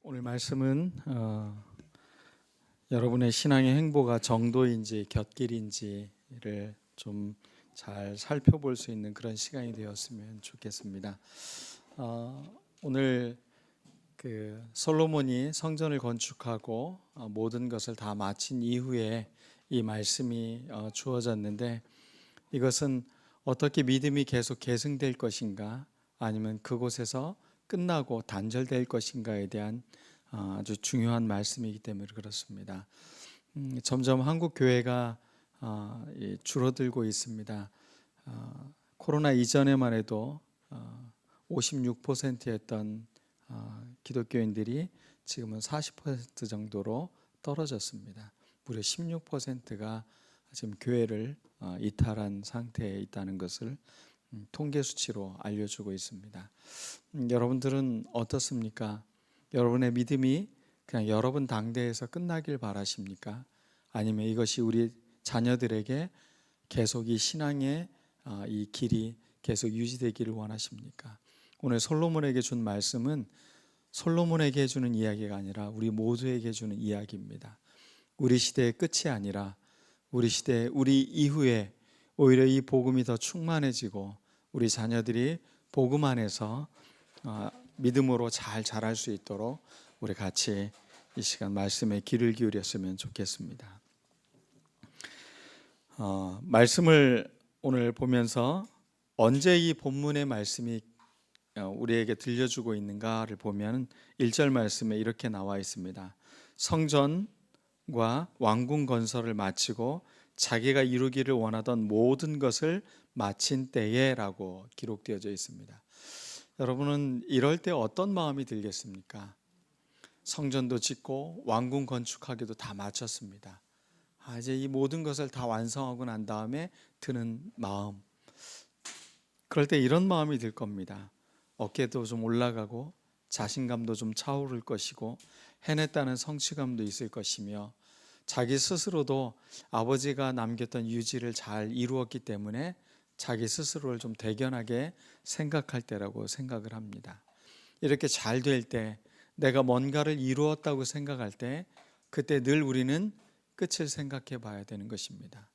오늘 말씀은 여러분의 신앙의 행보가 정도인지 곁길인지를 좀 잘 살펴볼 수 있는 그런 시간이 되었으면 좋겠습니다. 오늘 솔로몬이 성전을 건축하고 모든 것을 다 마친 이후에 이 말씀이 주어졌는데, 이것은 어떻게 믿음이 계속 계승될 것인가, 아니면 그곳에서 끝나고 단절될 것인가에 대한 아주 중요한 말씀이기 때문에 그렇습니다. 점점 한국 교회가 줄어들고 있습니다. 코로나 이전에만 해도 56%였던 기독교인들이 지금은 40% 정도로 떨어졌습니다. 무려 16%가 지금 교회를 이탈한 상태에 있다는 것을 통계 수치로 알려주고 있습니다. 여러분들은 어떻습니까? 여러분의 믿음이 그냥 여러분 당대에서 끝나길 바라십니까? 아니면 이것이 우리 자녀들에게 계속 이 신앙의 이 길이 계속 유지되기를 원하십니까? 오늘 솔로몬에게 준 말씀은 솔로몬에게 주는 이야기가 아니라 우리 모두에게 주는 이야기입니다. 우리 시대의 끝이 아니라 우리 시대, 우리 이후에 오히려 이 복음이 더 충만해지고 우리 자녀들이 복음 안에서 믿음으로 잘 자랄 수 있도록 우리 같이 이 시간 말씀에 귀를 기울였으면 좋겠습니다. 말씀을 오늘 보면서 언제 이 본문의 말씀이 우리에게 들려주고 있는가를 보면 1절 말씀에 이렇게 나와 있습니다. 성전과 왕궁 건설을 마치고 자기가 이루기를 원하던 모든 것을 마친 때에 라고 기록되어져 있습니다. 여러분은 이럴 때 어떤 마음이 들겠습니까? 성전도 짓고 왕궁 건축하기도 다 마쳤습니다. 이제 이 모든 것을 다 완성하고 난 다음에 드는 마음, 그럴 때 이런 마음이 들 겁니다. 어깨도 좀 올라가고 자신감도 좀 차오를 것이고 해냈다는 성취감도 있을 것이며, 자기 스스로도 아버지가 남겼던 유지를 잘 이루었기 때문에 자기 스스로를 좀 대견하게 생각할 때라고 생각을 합니다. 이렇게 잘 될 때, 내가 뭔가를 이루었다고 생각할 때, 그때 늘 우리는 끝을 생각해 봐야 되는 것입니다.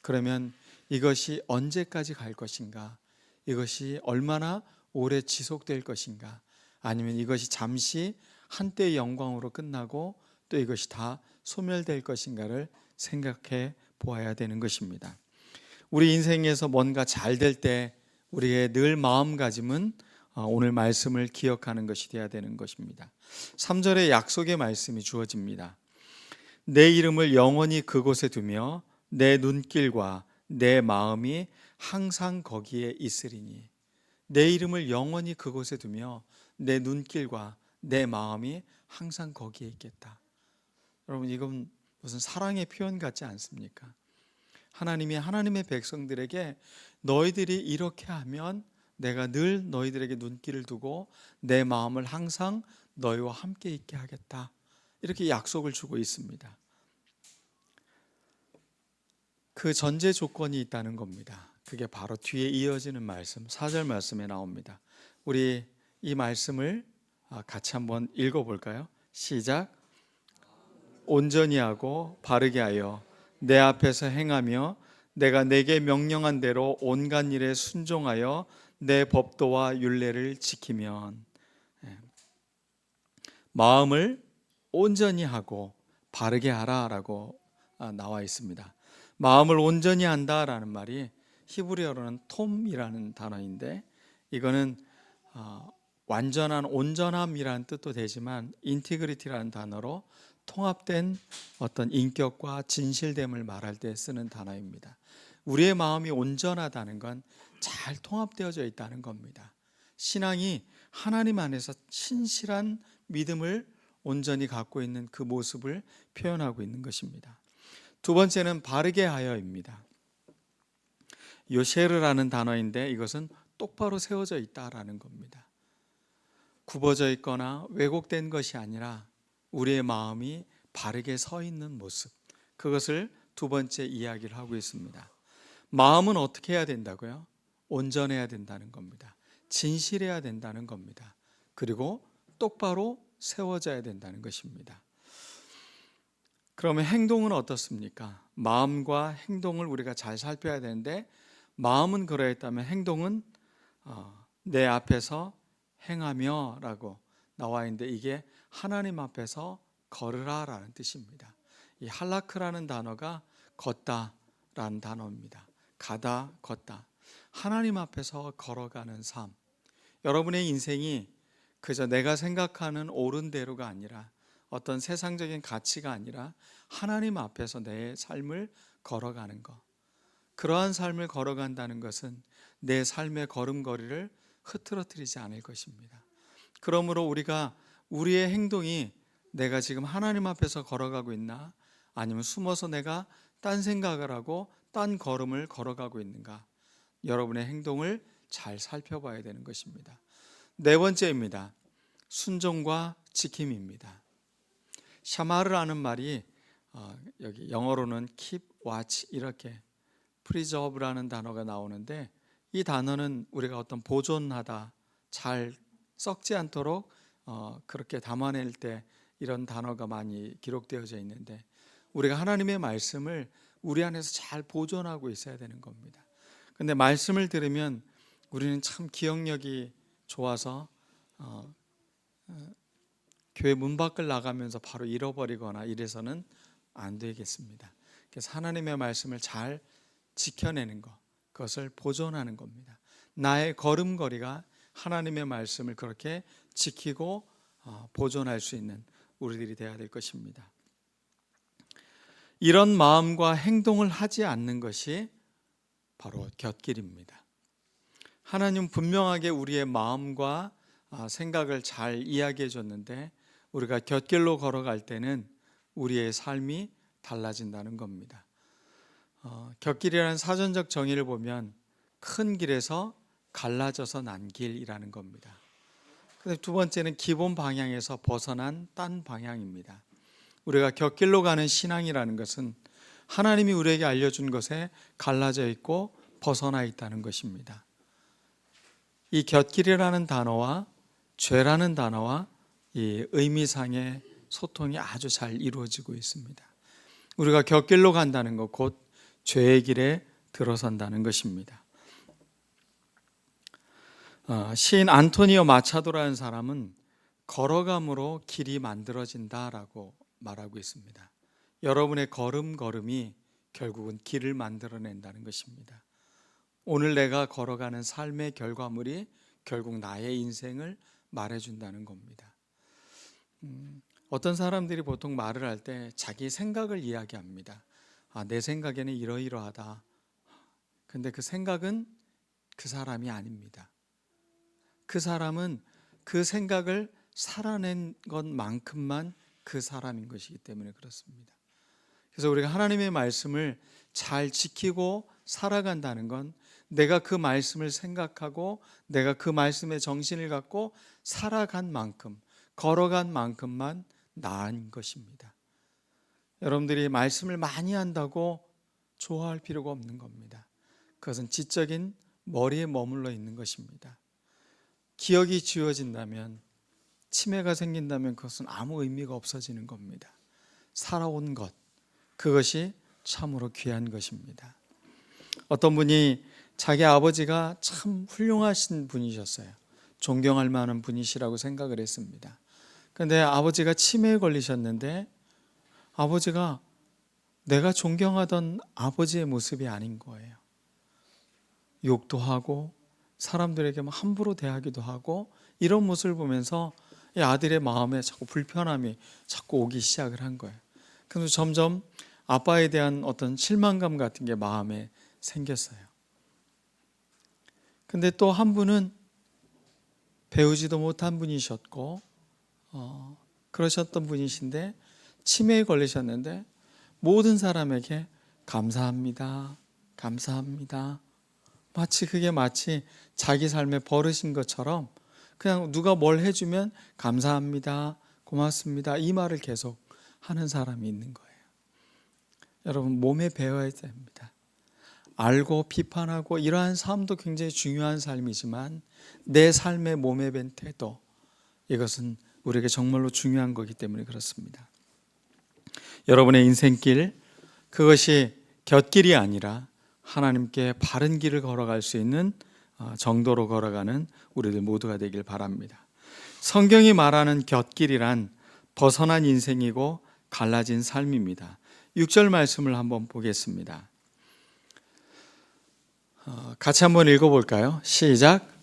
그러면 이것이 언제까지 갈 것인가? 이것이 얼마나 오래 지속될 것인가? 아니면 이것이 잠시 한때의 영광으로 끝나고 또 이것이 다 소멸될 것인가를 생각해 보아야 되는 것입니다. 우리 인생에서 뭔가 잘 될 때 우리의 늘 마음가짐은 오늘 말씀을 기억하는 것이 되어야 되는 것입니다. 3절에 약속의 말씀이 주어집니다. 내 이름을 영원히 그곳에 두며 내 눈길과 내 마음이 항상 거기에 있으리니. 내 이름을 영원히 그곳에 두며 내 눈길과 내 마음이 항상 거기에 있겠다. 여러분, 이건 무슨 사랑의 표현 같지 않습니까? 하나님이 하나님의 백성들에게 너희들이 이렇게 하면 내가 늘 너희들에게 눈길을 두고 내 마음을 항상 너희와 함께 있게 하겠다, 이렇게 약속을 주고 있습니다. 그 전제 조건이 있다는 겁니다. 그게 바로 뒤에 이어지는 말씀, 4절 말씀에 나옵니다. 우리 이 말씀을 같이 한번 읽어볼까요? 시작. 온전히 하고 바르게 하여 내 앞에서 행하며 내가 내게 명령한 대로 온갖 일에 순종하여 내 법도와 율례를 지키면. 마음을 온전히 하고 바르게 하라라고 나와 있습니다. 마음을 온전히 한다라는 말이 히브리어로는 톰이라는 단어인데, 이거는 완전한 온전함이라는 뜻도 되지만 인티그리티라는 단어로 통합된 어떤 인격과 진실됨을 말할 때 쓰는 단어입니다. 우리의 마음이 온전하다는 건 잘 통합되어져 있다는 겁니다. 신앙이 하나님 안에서 신실한 믿음을 온전히 갖고 있는 그 모습을 표현하고 있는 것입니다. 두 번째는 바르게 하여입니다. 요셰르라는 단어인데 이것은 똑바로 세워져 있다라는 겁니다. 굽어져 있거나 왜곡된 것이 아니라 우리의 마음이 바르게 서 있는 모습, 그것을 두 번째 이야기를 하고 있습니다. 마음은 어떻게 해야 된다고요? 온전해야 된다는 겁니다. 진실해야 된다는 겁니다. 그리고 똑바로 세워져야 된다는 것입니다. 그러면 행동은 어떻습니까? 마음과 행동을 우리가 잘 살펴야 되는데, 마음은 그러했다면 행동은 내 앞에서 행하며 라고 나와 있는데, 이게 하나님 앞에서 걸으라 라는 뜻입니다. 이 할라크라는 단어가 걷다 라는 단어입니다. 가다, 걷다. 하나님 앞에서 걸어가는 삶. 여러분의 인생이 그저 내가 생각하는 옳은 대로가 아니라, 어떤 세상적인 가치가 아니라 하나님 앞에서 내 삶을 걸어가는 것. 그러한 삶을 걸어간다는 것은 내 삶의 걸음걸이를 흐트러뜨리지 않을 것입니다. 그러므로 우리가 우리의 행동이 내가 지금 하나님 앞에서 걸어가고 있나, 아니면 숨어서 내가 딴 생각을 하고 딴 걸음을 걸어가고 있는가, 여러분의 행동을 잘 살펴봐야 되는 것입니다. 네 번째입니다. 순종과 지킴입니다. 샤마르라는 말이 여기 영어로는 keep, watch 이렇게 preserve라는 단어가 나오는데, 이 단어는 우리가 어떤 보존하다, 잘 썩지 않도록 그렇게 담아낼 때 이런 단어가 많이 기록되어져 있는데, 우리가 하나님의 말씀을 우리 안에서 잘 보존하고 있어야 되는 겁니다. 근데 말씀을 들으면 우리는 참 기억력이 좋아서 교회 문 밖을 나가면서 바로 잃어버리거나 이래서는 안 되겠습니다. 그래서 하나님의 말씀을 잘 지켜내는 것, 그것을 보존하는 겁니다. 나의 걸음걸이가 하나님의 말씀을 그렇게 지키고 보존할 수 있는 우리들이 되어야 될 것입니다. 이런 마음과 행동을 하지 않는 것이 바로 곁길입니다. 하나님 분명하게 우리의 마음과 생각을 잘 이야기해 줬는데, 우리가 곁길로 걸어갈 때는 우리의 삶이 달라진다는 겁니다. 곁길이라는 사전적 정의를 보면 큰 길에서 갈라져서 난 길이라는 겁니다. 근데 두 번째는 기본 방향에서 벗어난 딴 방향입니다. 우리가 곁길로 가는 신앙이라는 것은 하나님이 우리에게 알려준 것에 갈라져 있고 벗어나 있다는 것입니다. 이 곁길이라는 단어와 죄라는 단어와 이 의미상의 소통이 아주 잘 이루어지고 있습니다. 우리가 곁길로 간다는 것, 곧 죄의 길에 들어선다는 것입니다. 시인 안토니오 마차도라는 사람은 걸어감으로 길이 만들어진다라고 말하고 있습니다. 여러분의 걸음걸음이 결국은 길을 만들어낸다는 것입니다. 오늘 내가 걸어가는 삶의 결과물이 결국 나의 인생을 말해준다는 겁니다. 어떤 사람들이 보통 말을 할 때 자기 생각을 이야기합니다. 내 생각에는 이러이러하다. 근데 그 생각은 그 사람이 아닙니다. 그 사람은 그 생각을 살아낸 것만큼만 그 사람인 것이기 때문에 그렇습니다. 그래서 우리가 하나님의 말씀을 잘 지키고 살아간다는 건 내가 그 말씀을 생각하고 내가 그 말씀에 정신을 갖고 살아간 만큼, 걸어간 만큼만 나은 것입니다. 여러분들이 말씀을 많이 한다고 좋아할 필요가 없는 겁니다. 그것은 지적인 머리에 머물러 있는 것입니다. 기억이 지워진다면, 치매가 생긴다면 그것은 아무 의미가 없어지는 겁니다. 살아온 것, 그것이 참으로 귀한 것입니다. 어떤 분이 자기 아버지가 참 훌륭하신 분이셨어요. 존경할 만한 분이시라고 생각을 했습니다. 그런데 아버지가 치매에 걸리셨는데 아버지가 내가 존경하던 아버지의 모습이 아닌 거예요. 욕도 하고 사람들에게 함부로 대하기도 하고, 이런 모습을 보면서 이 아들의 마음에 자꾸 불편함이 자꾸 오기 시작을 한 거예요. 그래서 점점 아빠에 대한 어떤 실망감 같은 게 마음에 생겼어요. 근데 또 한 분은 배우지도 못한 분이셨고 그러셨던 분이신데 치매에 걸리셨는데 모든 사람에게 감사합니다, 감사합니다. 마치 자기 삶의 버릇인 것처럼 그냥 누가 뭘 해주면 감사합니다, 고맙습니다 이 말을 계속 하는 사람이 있는 거예요. 여러분, 몸에 배워야 됩니다. 알고 비판하고 이러한 삶도 굉장히 중요한 삶이지만 내 삶의 몸에 밴 태도, 이것은 우리에게 정말로 중요한 거기 때문에 그렇습니다. 여러분의 인생길, 그것이 곁길이 아니라 하나님께 바른 길을 걸어갈 수 있는 정도로 걸어가는 우리들 모두가 되길 바랍니다. 성경이 말하는 곁길이란 벗어난 인생이고 갈라진 삶입니다. 6절 말씀을 한번 보겠습니다. 같이 한번 읽어볼까요? 시작.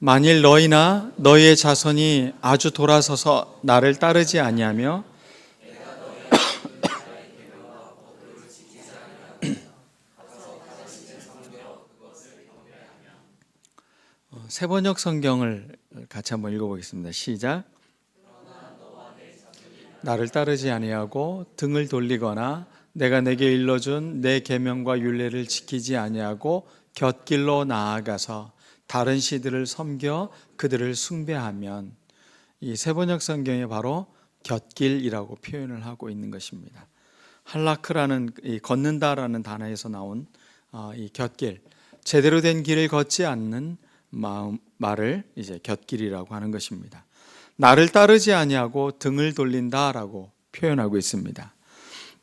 만일 너희나 너희의 자손이 아주 돌아서서 나를 따르지 아니하며 세번역 성경을 같이 한번 읽어보겠습니다. 시작. 나를 따르지 아니하고 등을 돌리거나 내가 내게 일러준 내 계명과 율례를 지키지 아니하고 곁길로 나아가서 다른 시들을 섬겨 그들을 숭배하면, 이 세번역 성경에 바로 곁길이라고 표현을 하고 있는 것입니다. 할라크라는 이 걷는다라는 단어에서 나온 이 곁길, 제대로 된 길을 걷지 않는 말을 이제 곁길이라고 하는 것입니다. 나를 따르지 아니하고 등을 돌린다라고 표현하고 있습니다.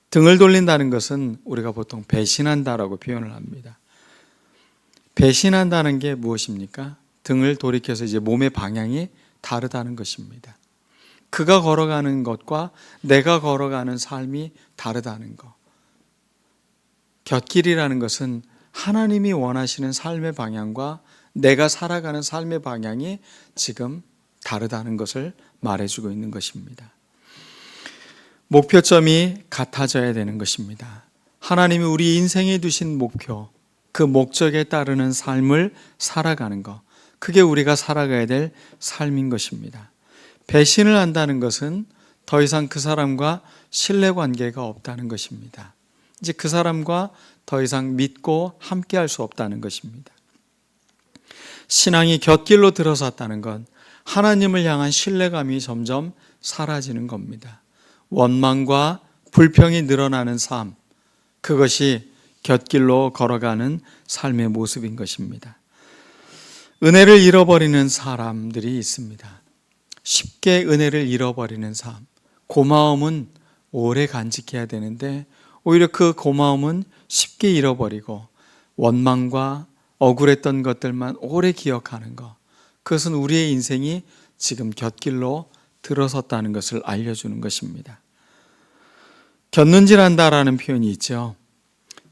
등을 돌린다는 것은 우리가 보통 배신한다라고 표현을 합니다. 배신한다는 게 무엇입니까? 등을 돌이켜서 이제 몸의 방향이 다르다는 것입니다. 그가 걸어가는 것과 내가 걸어가는 삶이 다르다는 것. 곁길이라는 것은 하나님이 원하시는 삶의 방향과 내가 살아가는 삶의 방향이 지금 다르다는 것을 말해주고 있는 것입니다. 목표점이 같아져야 되는 것입니다. 하나님이 우리 인생에 두신 목표, 그 목적에 따르는 삶을 살아가는 것, 그게 우리가 살아가야 될 삶인 것입니다. 배신을 한다는 것은 더 이상 그 사람과 신뢰관계가 없다는 것입니다. 이제 그 사람과 더 이상 믿고 함께할 수 없다는 것입니다. 신앙이 곁길로 들어섰다는 건 하나님을 향한 신뢰감이 점점 사라지는 겁니다. 원망과 불평이 늘어나는 삶, 그것이 곁길로 걸어가는 삶의 모습인 것입니다. 은혜를 잃어버리는 사람들이 있습니다. 쉽게 은혜를 잃어버리는 삶, 고마움은 오래 간직해야 되는데 오히려 그 고마움은 쉽게 잃어버리고 원망과 억울했던 것들만 오래 기억하는 것, 그것은 우리의 인생이 지금 곁길로 들어섰다는 것을 알려주는 것입니다. 곁눈질한다라는 표현이 있죠.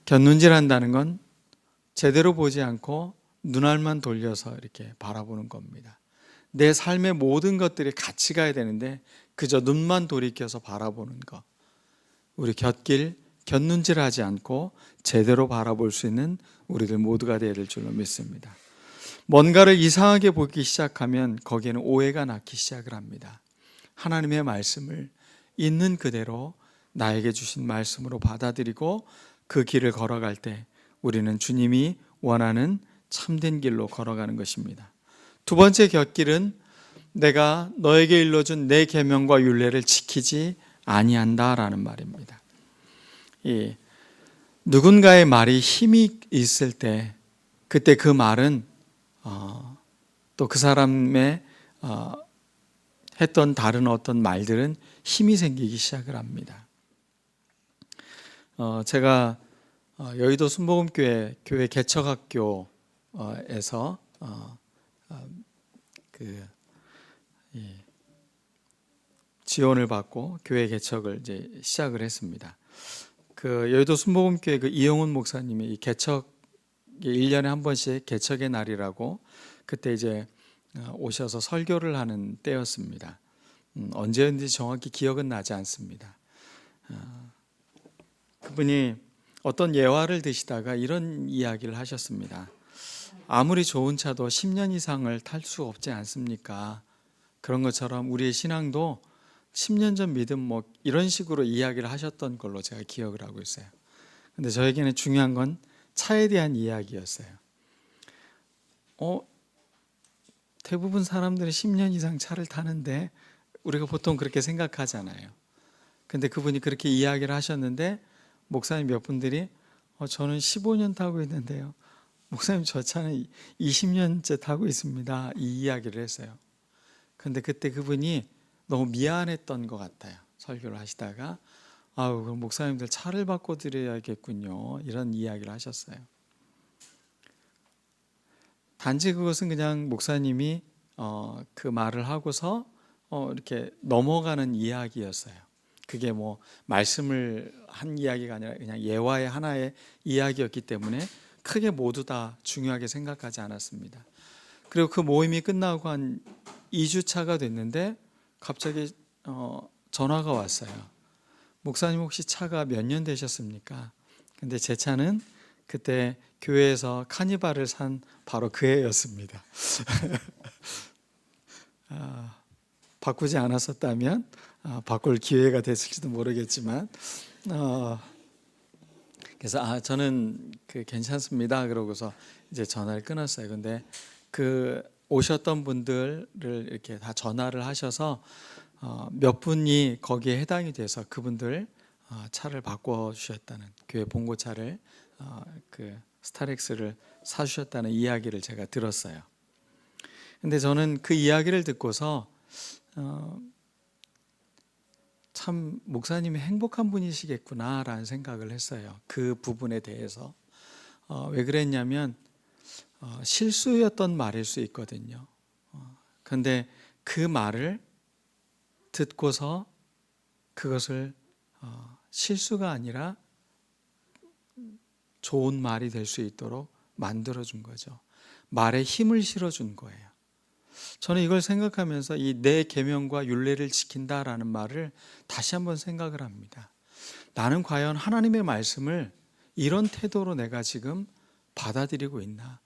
곁눈질한다는 건 제대로 보지 않고 눈알만 돌려서 이렇게 바라보는 겁니다. 내 삶의 모든 것들이 같이 가야 되는데 그저 눈만 돌이켜서 바라보는 것. 우리 곁눈질하지 않고 제대로 바라볼 수 있는 우리들 모두가 되어야 될 줄로 믿습니다. 뭔가를 이상하게 보기 시작하면 거기에는 오해가 낳기 시작을 합니다. 하나님의 말씀을 있는 그대로 나에게 주신 말씀으로 받아들이고 그 길을 걸어갈 때 우리는 주님이 원하는 참된 길로 걸어가는 것입니다. 두 번째 곁길은 내가 너에게 일러준 내 계명과 율례를 지키지 아니한다라는 말입니다. 누군가의 말이 힘이 있을 때 그때 그 말은 또 그 사람의 했던 다른 어떤 말들은 힘이 생기기 시작을 합니다. 제가 여의도 순복음교회 교회 개척학교에서 지원을 받고 교회 개척을 이제 시작을 했습니다. 그 여의도 순복음교회 그 이영훈 목사님이 이 개척 1년에 한 번씩 개척의 날이라고 그때 이제 오셔서 설교를 하는 때였습니다. 언제였는지 정확히 기억은 나지 않습니다. 그분이 어떤 예화를 드시다가 이런 이야기를 하셨습니다. 아무리 좋은 차도 10년 이상을 탈 수 없지 않습니까? 그런 것처럼 우리의 신앙도 10년 전 믿음 뭐 이런 식으로 이야기를 하셨던 걸로 제가 기억을 하고 있어요. 근데 저에게는 중요한 건 차에 대한 이야기였어요. 대부분 사람들은 10년 이상 차를 타는데 우리가 보통 그렇게 생각하잖아요. 근데 그분이 그렇게 이야기를 하셨는데 목사님 몇 분들이 저는 15년 타고 있는데요. 목사님 저 차는 20년째 타고 있습니다. 이 이야기를 했어요. 근데 그때 그분이 너무 미안했던 것 같아요. 설교를 하시다가 그럼 목사님들 차를 바꿔드려야겠군요, 이런 이야기를 하셨어요. 단지 그것은 그냥 목사님이 그 말을 하고서 이렇게 넘어가는 이야기였어요. 그게 뭐 말씀을 한 이야기가 아니라 그냥 예화의 하나의 이야기였기 때문에 크게 모두 다 중요하게 생각하지 않았습니다. 그리고 그 모임이 끝나고 한 2주차가 됐는데 갑자기 전화가 왔어요. 목사님 혹시 차가 몇 년 되셨습니까? 근데 제 차는 그때 교회에서 카니발을 산 바로 그 해였습니다. 바꾸지 않았었다면 바꿀 기회가 됐을지도 모르겠지만, 그래서 저는 괜찮습니다 그러고서 이제 전화를 끊었어요. 근데 그 오셨던 분들을 이렇게 다 전화를 하셔서 몇 분이 거기에 해당이 돼서 그분들 차를 바꿔 주셨다는, 교회 봉고차를 그 스타렉스를 사주셨다는 이야기를 제가 들었어요. 근데 저는 그 이야기를 듣고서 참 목사님이 행복한 분이시겠구나라는 생각을 했어요. 그 부분에 대해서. 왜 그랬냐면 실수였던 말일 수 있거든요. 그런데 그 말을 듣고서 그것을 실수가 아니라 좋은 말이 될 수 있도록 만들어준 거죠. 말에 힘을 실어준 거예요. 저는 이걸 생각하면서 이 내 계명과 율례를 지킨다라는 말을 다시 한번 생각을 합니다. 나는 과연 하나님의 말씀을 이런 태도로 내가 지금 받아들이고 있나?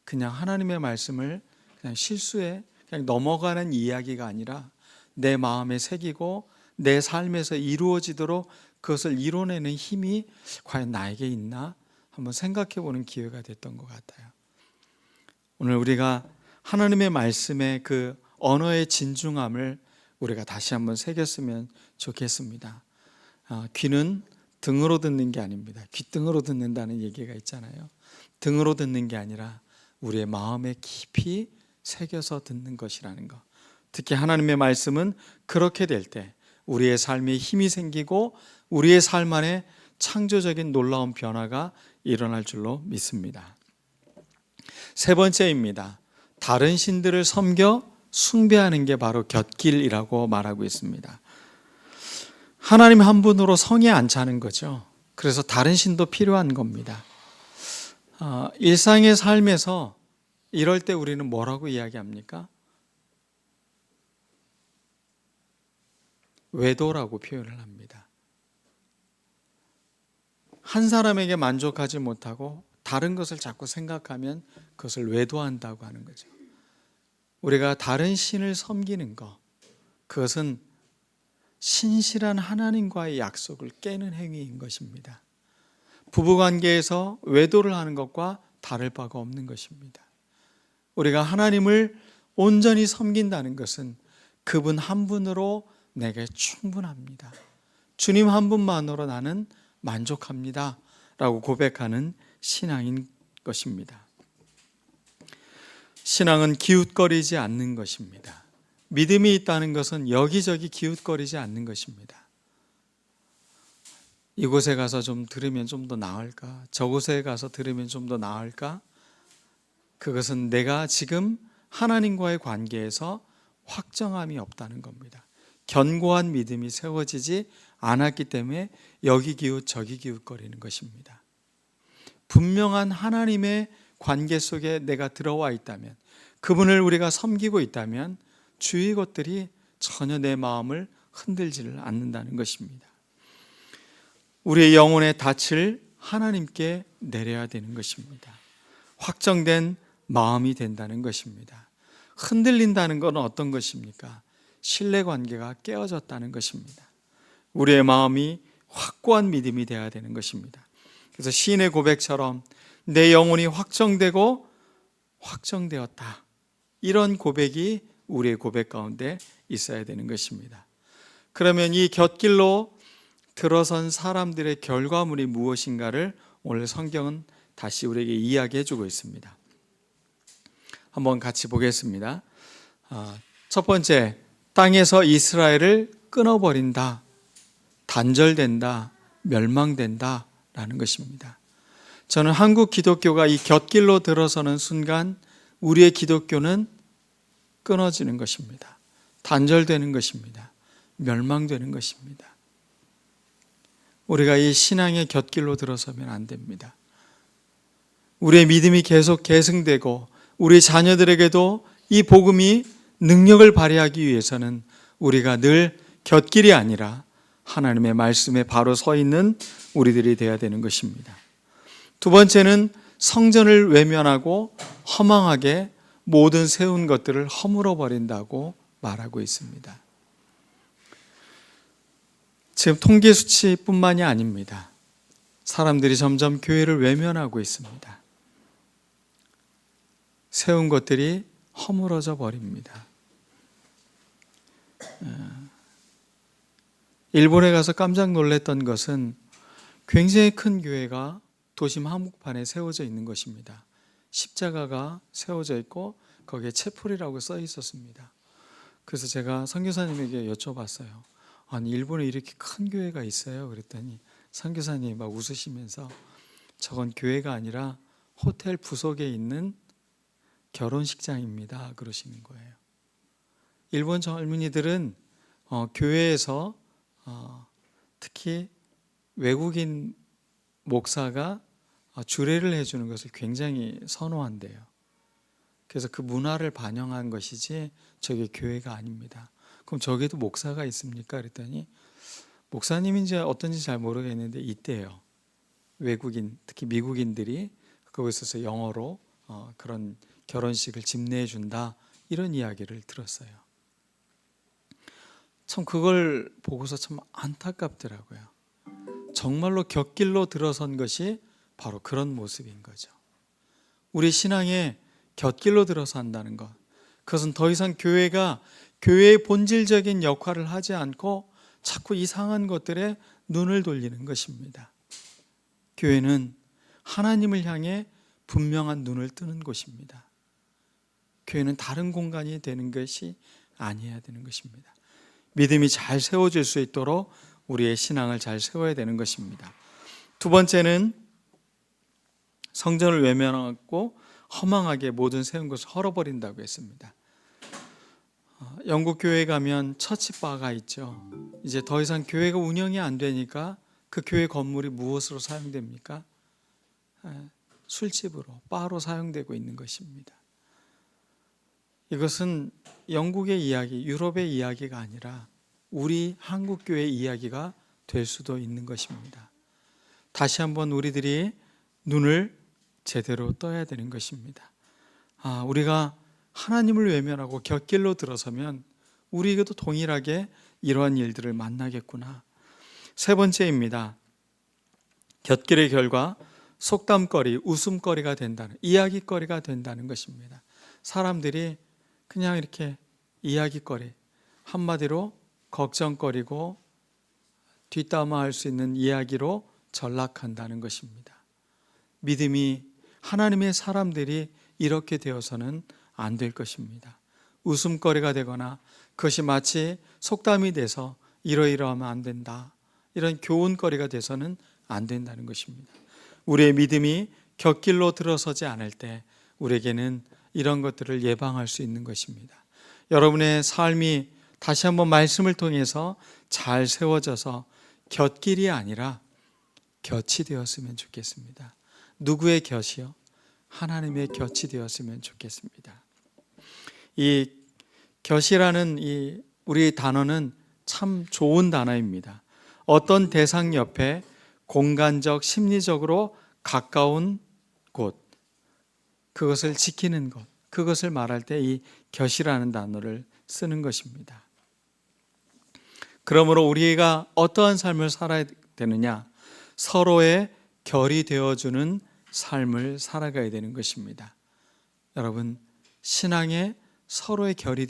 그냥 하나님의 말씀을 그냥 실수에 그냥 넘어가는 이야기가 아니라 내 마음에 새기고 내 삶에서 이루어지도록 그것을 이뤄내는 힘이 과연 나에게 있나? 한번 생각해 보는 기회가 됐던 것 같아요. 오늘 우리가 하나님의 말씀의 그 언어의 진중함을 우리가 다시 한번 새겼으면 좋겠습니다. 귀는 등으로 듣는 게 아닙니다. 귓등으로 듣는다는 얘기가 있잖아요. 등으로 듣는 게 아니라 우리의 마음에 깊이 새겨서 듣는 것이라는 것. 특히 하나님의 말씀은 그렇게 될 때 우리의 삶에 힘이 생기고 우리의 삶 안에 창조적인 놀라운 변화가 일어날 줄로 믿습니다. 세 번째입니다. 다른 신들을 섬겨 숭배하는 게 바로 곁길이라고 말하고 있습니다. 하나님 한 분으로 성에 안 차는 거죠. 그래서 다른 신도 필요한 겁니다. 일상의 삶에서 이럴 때 우리는 뭐라고 이야기합니까? 외도라고 표현을 합니다. 한 사람에게 만족하지 못하고 다른 것을 자꾸 생각하면 그것을 외도한다고 하는 거죠. 우리가 다른 신을 섬기는 것, 그것은 신실한 하나님과의 약속을 깨는 행위인 것입니다. 부부관계에서 외도를 하는 것과 다를 바가 없는 것입니다. 우리가 하나님을 온전히 섬긴다는 것은 그분 한 분으로 내게 충분합니다. 주님 한 분만으로 나는 만족합니다 라고 고백하는 신앙인 것입니다. 신앙은 기웃거리지 않는 것입니다. 믿음이 있다는 것은 여기저기 기웃거리지 않는 것입니다. 이곳에 가서 좀 들으면 좀 더 나을까? 저곳에 가서 들으면 좀 더 나을까? 그것은 내가 지금 하나님과의 관계에서 확정함이 없다는 겁니다. 견고한 믿음이 세워지지 않았기 때문에 여기 기웃 저기 기웃거리는 것입니다. 분명한 하나님의 관계 속에 내가 들어와 있다면, 그분을 우리가 섬기고 있다면 주위 것들이 전혀 내 마음을 흔들지를 않는다는 것입니다. 우리의 영혼의 닻을 하나님께 내려야 되는 것입니다. 확정된 마음이 된다는 것입니다. 흔들린다는 것은 어떤 것입니까? 신뢰관계가 깨어졌다는 것입니다. 우리의 마음이 확고한 믿음이 되어야 되는 것입니다. 그래서 시인의 고백처럼 내 영혼이 확정되고 확정되었다, 이런 고백이 우리의 고백 가운데 있어야 되는 것입니다. 그러면 이 곁길로 들어선 사람들의 결과물이 무엇인가를 오늘 성경은 다시 우리에게 이야기해 주고 있습니다. 한번 같이 보겠습니다. 첫 번째, 땅에서 이스라엘을 끊어버린다, 단절된다, 멸망된다 라는 것입니다. 저는 한국 기독교가 이 곁길로 들어서는 순간 우리의 기독교는 끊어지는 것입니다. 단절되는 것입니다. 멸망되는 것입니다. 우리가 이 신앙의 곁길로 들어서면 안 됩니다. 우리의 믿음이 계속 계승되고 우리 자녀들에게도 이 복음이 능력을 발휘하기 위해서는 우리가 늘 곁길이 아니라 하나님의 말씀에 바로 서 있는 우리들이 되어야 되는 것입니다. 두 번째는 성전을 외면하고 허망하게 모든 세운 것들을 허물어 버린다고 말하고 있습니다. 지금 통계 수치뿐만이 아닙니다. 사람들이 점점 교회를 외면하고 있습니다. 세운 것들이 허물어져 버립니다. 일본에 가서 깜짝 놀랐던 것은 굉장히 큰 교회가 도심 한복판에 세워져 있는 것입니다. 십자가가 세워져 있고 거기에 채플이라고 써 있었습니다. 그래서 제가 선교사님에게 여쭤봤어요. 아니, 일본에 이렇게 큰 교회가 있어요? 그랬더니 선교사님이 막 웃으시면서 저건 교회가 아니라 호텔 부속에 있는 결혼식장입니다 그러시는 거예요. 일본 젊은이들은 교회에서 특히 외국인 목사가 주례를 해주는 것을 굉장히 선호한대요. 그래서 그 문화를 반영한 것이지 저게 교회가 아닙니다. 그럼 저기도 목사가 있습니까? 그랬더니 목사님인지 어떤지 잘 모르겠는데 있대요. 외국인, 특히 미국인들이 거기서 영어로 그런 결혼식을 집례해 준다, 이런 이야기를 들었어요. 참 그걸 보고서 참 안타깝더라고요. 정말로 곁길로 들어선 것이 바로 그런 모습인 거죠. 우리 신앙에 곁길로 들어서 한다는 것, 그것은 더 이상 교회가 교회의 본질적인 역할을 하지 않고 자꾸 이상한 것들에 눈을 돌리는 것입니다. 교회는 하나님을 향해 분명한 눈을 뜨는 곳입니다. 교회는 다른 공간이 되는 것이 아니어야 되는 것입니다. 믿음이 잘 세워질 수 있도록 우리의 신앙을 잘 세워야 되는 것입니다. 두 번째는 성전을 외면하고 허망하게 모든 세운 것을 헐어버린다고 했습니다. 영국 교회에 가면 처치바가 있죠. 이제 더 이상 교회가 운영이 안 되니까 그 교회 건물이 무엇으로 사용됩니까? 술집으로, 바로 사용되고 있는 것입니다. 이것은 영국의 이야기, 유럽의 이야기가 아니라 우리 한국 교회의 이야기가 될 수도 있는 것입니다. 다시 한번 우리들이 눈을 제대로 떠야 되는 것입니다. 우리가 하나님을 외면하고 곁길로 들어서면 우리에게도 동일하게 이러한 일들을 만나겠구나. 세 번째입니다. 곁길의 결과 속담거리, 웃음거리가 된다는, 이야기거리가 된다는 것입니다. 사람들이 그냥 이렇게 이야기거리, 한마디로 걱정거리고 뒷담화할 수 있는 이야기로 전락한다는 것입니다. 믿음이, 하나님의 사람들이 이렇게 되어서는 안 될 것입니다. 웃음거리가 되거나 그것이 마치 속담이 돼서 이러이러하면 안 된다, 이런 교훈거리가 돼서는 안 된다는 것입니다. 우리의 믿음이 곁길로 들어서지 않을 때 우리에게는 이런 것들을 예방할 수 있는 것입니다. 여러분의 삶이 다시 한번 말씀을 통해서 잘 세워져서 곁길이 아니라 곁이 되었으면 좋겠습니다. 누구의 곁이요? 하나님의 곁이 되었으면 좋겠습니다. 이 곁이라는 이 우리 단어는 참 좋은 단어입니다. 어떤 대상 옆에 공간적, 심리적으로 가까운 곳, 그것을 지키는 것, 그것을 말할 때 이 곁이라는 단어를 쓰는 것입니다. 그러므로 우리가 어떠한 삶을 살아야 되느냐? 서로의 결이 되어주는 삶을 살아가야 되는 것입니다. 여러분, 신앙에 서로의 결이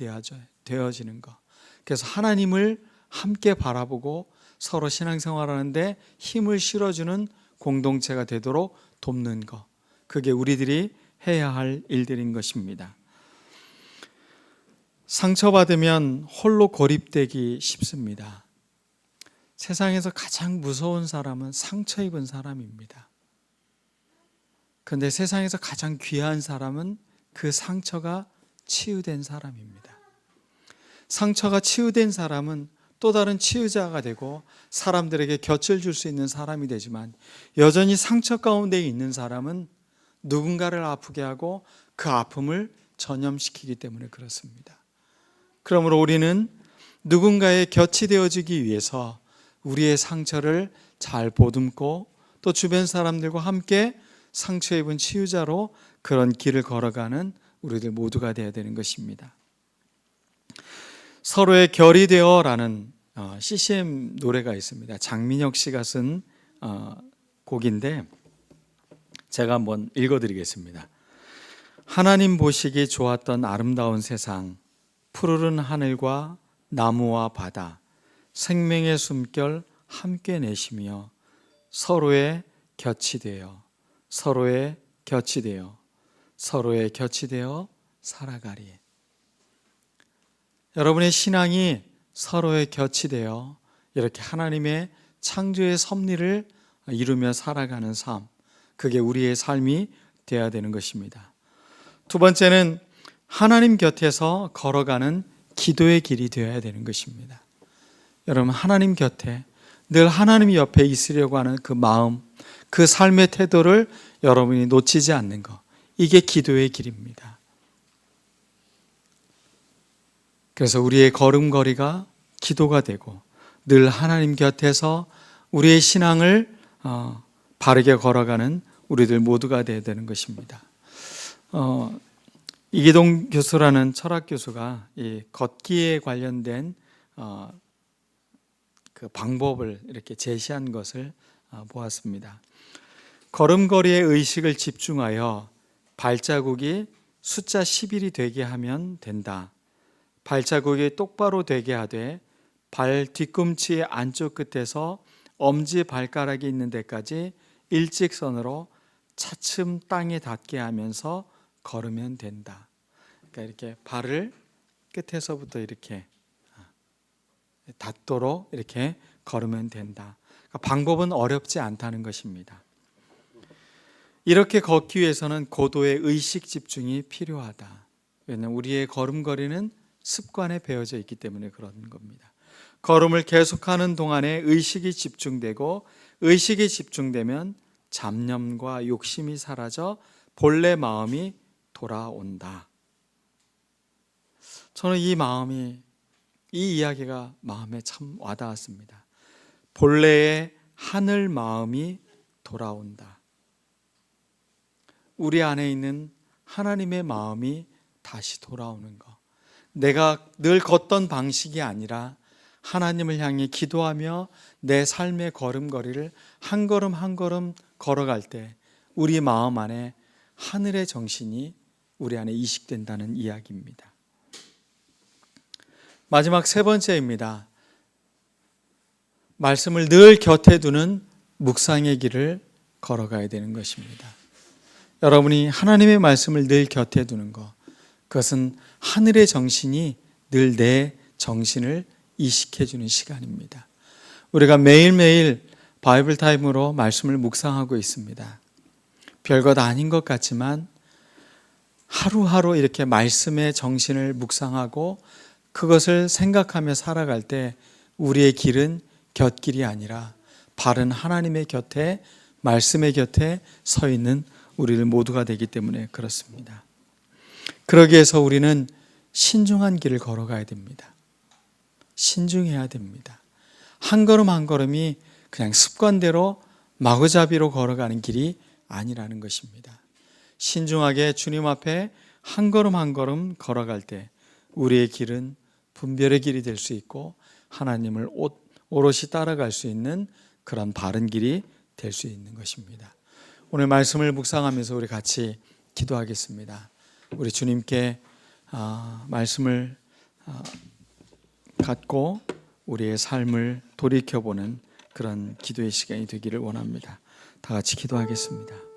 되어지는 것, 그래서 하나님을 함께 바라보고 서로 신앙생활하는데 힘을 실어주는 공동체가 되도록 돕는 것, 그게 우리들이 해야 할 일들인 것입니다. 상처받으면 홀로 고립되기 쉽습니다. 세상에서 가장 무서운 사람은 상처 입은 사람입니다. 그런데 세상에서 가장 귀한 사람은 그 상처가 치유된 사람입니다. 상처가 치유된 사람은 또 다른 치유자가 되고 사람들에게 곁을 줄 수 있는 사람이 되지만, 여전히 상처 가운데 있는 사람은 누군가를 아프게 하고 그 아픔을 전염시키기 때문에 그렇습니다. 그러므로 우리는 누군가의 곁이 되어주기 위해서 우리의 상처를 잘 보듬고 또 주변 사람들과 함께 상처 입은 치유자로 그런 길을 걸어가는 우리들 모두가 되어야 되는 것입니다. 서로의 결이 되어라는 CCM 노래가 있습니다. 장민혁 씨가 쓴 곡인데 제가 한번 읽어드리겠습니다. 하나님 보시기 좋았던 아름다운 세상, 푸르른 하늘과 나무와 바다, 생명의 숨결 함께 내쉬며 서로의 곁이 되어, 서로의 곁이 되어, 서로의 곁이 되어 살아가리. 여러분의 신앙이 서로의 곁이 되어 이렇게 하나님의 창조의 섭리를 이루며 살아가는 삶, 그게 우리의 삶이 되어야 되는 것입니다. 두 번째는 하나님 곁에서 걸어가는 기도의 길이 되어야 되는 것입니다. 여러분, 하나님 곁에 늘 하나님 옆에 있으려고 하는 그 마음, 그 삶의 태도를 여러분이 놓치지 않는 것, 이게 기도의 길입니다. 그래서 우리의 걸음걸이가 기도가 되고 늘 하나님 곁에서 우리의 신앙을 바르게 걸어가는 우리들 모두가 되어야 되는 것입니다. 이기동 교수라는 철학 교수가 이 걷기에 관련된 그 방법을 이렇게 제시한 것을 보았습니다. 걸음걸이의 의식을 집중하여 발자국이 숫자 11이 되게 하면 된다. 발자국이 똑바로 되게 하되 발 뒤꿈치의 안쪽 끝에서 엄지 발가락이 있는 데까지 일직선으로 차츰 땅에 닿게 하면서 걸으면 된다. 그러니까 이렇게 발을 끝에서부터 이렇게 닿도록 이렇게 걸으면 된다. 그러니까 방법은 어렵지 않다는 것입니다. 이렇게 걷기 위해서는 고도의 의식 집중이 필요하다. 왜냐하면 우리의 걸음걸이는 습관에 배어져 있기 때문에 그런 겁니다. 걸음을 계속하는 동안에 의식이 집중되고, 의식이 집중되면 잡념과 욕심이 사라져 본래 마음이 돌아온다. 저는 이 이야기가 마음에 참 와닿았습니다. 본래의 하늘 마음이 돌아온다. 우리 안에 있는 하나님의 마음이 다시 돌아오는 것. 내가 늘 걷던 방식이 아니라 하나님을 향해 기도하며 내 삶의 걸음걸이를 한 걸음 한 걸음 걸어갈 때 우리 마음 안에 하늘의 정신이 우리 안에 이식된다는 이야기입니다. 마지막 세 번째입니다. 말씀을 늘 곁에 두는 묵상의 길을 걸어가야 되는 것입니다. 여러분이 하나님의 말씀을 늘 곁에 두는 것, 그것은 하늘의 정신이 늘 내 정신을 이식해 주는 시간입니다. 우리가 매일매일 바이블 타임으로 말씀을 묵상하고 있습니다. 별것 아닌 것 같지만 하루하루 이렇게 말씀의 정신을 묵상하고 그것을 생각하며 살아갈 때 우리의 길은 곁길이 아니라 바른 하나님의 곁에, 말씀의 곁에 서 있는 우리들 모두가 되기 때문에 그렇습니다. 그러기 위해서 우리는 신중한 길을 걸어가야 됩니다. 신중해야 됩니다. 한 걸음 한 걸음이 그냥 습관대로 마구잡이로 걸어가는 길이 아니라는 것입니다. 신중하게 주님 앞에 한 걸음 한 걸음 걸어갈 때 우리의 길은 분별의 길이 될 수 있고 하나님을 오롯이 따라갈 수 있는 그런 바른 길이 될 수 있는 것입니다. 오늘 말씀을 묵상하면서 우리 같이 기도하겠습니다. 우리 주님께 말씀을 갖고 우리의 삶을 돌이켜보는 그런 기도의 시간이 되기를 원합니다. 다 같이 기도하겠습니다.